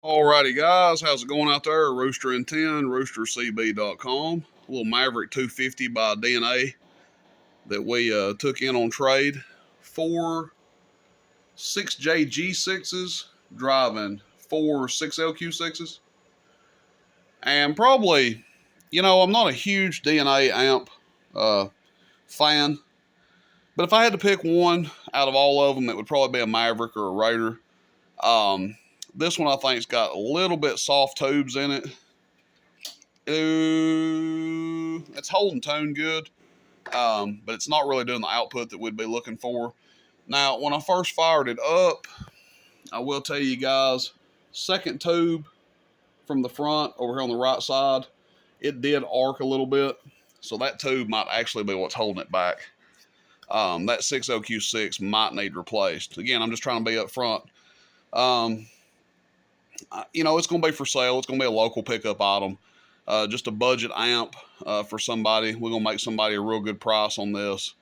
Alrighty guys, how's it going out there? Rooster and 10, roostercb.com. A little Maverick 250 by D&A that we took in on trade. 4 6JG6s driving 4 6LQ6s. And probably, I'm not a huge D&A amp fan, but if I had to pick one out of all of them, it would probably be a Maverick or a Raider. This one I think's got a little bit soft tubes in it. It's holding tone good, but it's not really doing the output that we'd be looking for. Now, when I first fired it up, I will tell you guys, second tube from the front over here on the right side, it did arc a little bit. So that tube might actually be what's holding it back. That 6LQ6 might need replaced. Again, I'm just trying to be up front. It's going to be for sale. It's going to be a local pickup item. Just a budget amp for somebody. We're going to make somebody a real good price on this.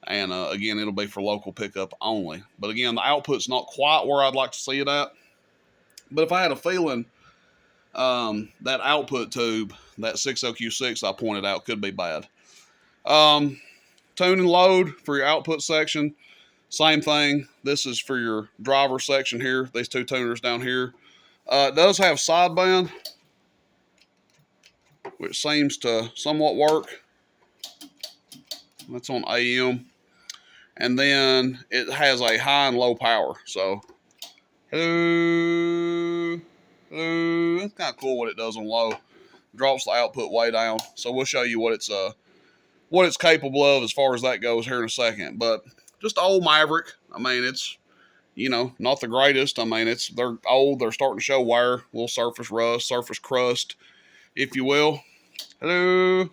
And again, it'll be for local pickup only. But again, the output's not quite where I'd like to see it at. But if I had a feeling that output tube, that 6LQ6 I pointed out, could be bad. Tune and load for your output section. Same thing. This is for your driver section here. These two tuners down here. It does have sideband, which seems to somewhat work. That's on AM. And then it has a high and low power. So, hello. It's kind of cool what it does on low. Drops the output way down. So we'll show you what it's capable of as far as that goes here in a second. But just old Maverick. I mean, it's not the greatest. I mean, they're old. They're starting to show wear, a little surface rust, surface crust, if you will. Hello.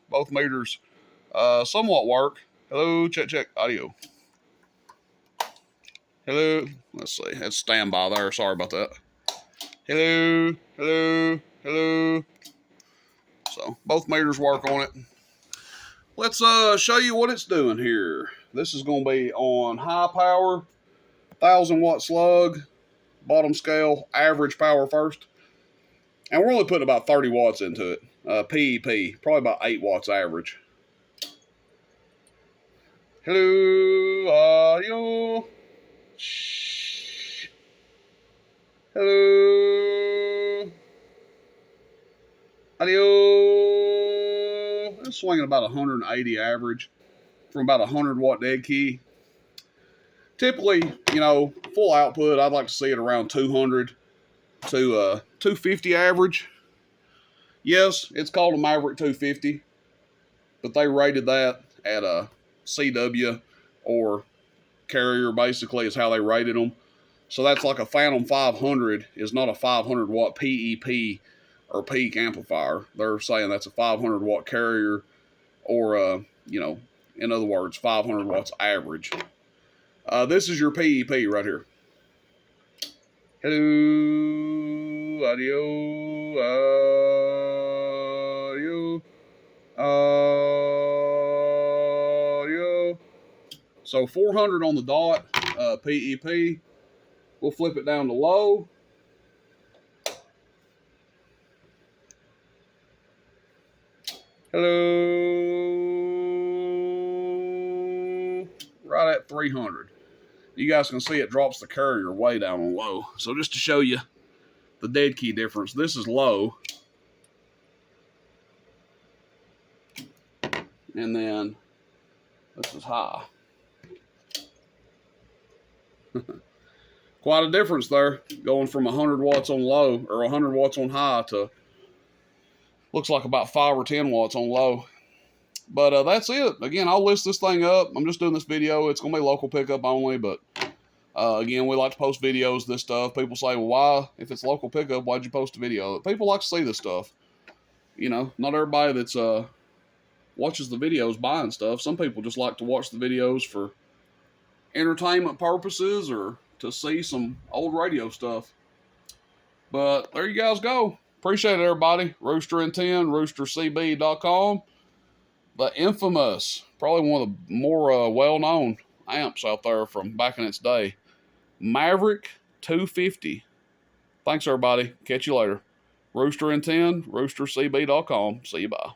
Both meters somewhat work. Hello, check, audio. Hello. Let's see. That's standby there. Sorry about that. Hello. So both meters work on it. Let's show you what it's doing here. This is going to be on high power, 1,000 watt slug, bottom scale, average power first. And we're only putting about 30 watts into it. PEP, probably about 8 watts average. Hello, audio. Shh. Hello. Audio. It's swinging about 180 average from about 100 watt dead key. Typically, full output, I'd like to see it around 200 to 250 average. Yes, it's called a Maverick 250, but they rated that at a CW or carrier, basically, is how they rated them. So that's like a Phantom 500 is not a 500 watt PEP or peak amplifier. They're saying that's a 500 watt carrier or, in other words, 500 watts average. This is your PEP right here. Hello, audio. So 400 on the dot, PEP. We'll flip it down to low. Hello. Right at 300. You guys can see it drops the carrier way down on low. So just to show you the dead key difference, this is low. And then this is high. Quite a difference there, going from 100 watts on low or 100 watts on high to looks like about 5 or 10 watts on low. But that's it. Again, I'll list this thing up. I'm just doing this video. It's going to be local pickup only, but again, we like to post videos of this stuff. People say, well, why? If it's local pickup, why'd you post a video? People like to see this stuff. Not everybody that's watches the videos buying stuff. Some people just like to watch the videos for entertainment purposes or to see some old radio stuff. But there you guys go. Appreciate it, everybody. Rooster and 10, roostercb.com. The infamous, probably one of the more well-known amps out there from back in its day, Maverick $250. Thanks, everybody. Catch you later. Rooster and 10, roostercb.com. See you, bye.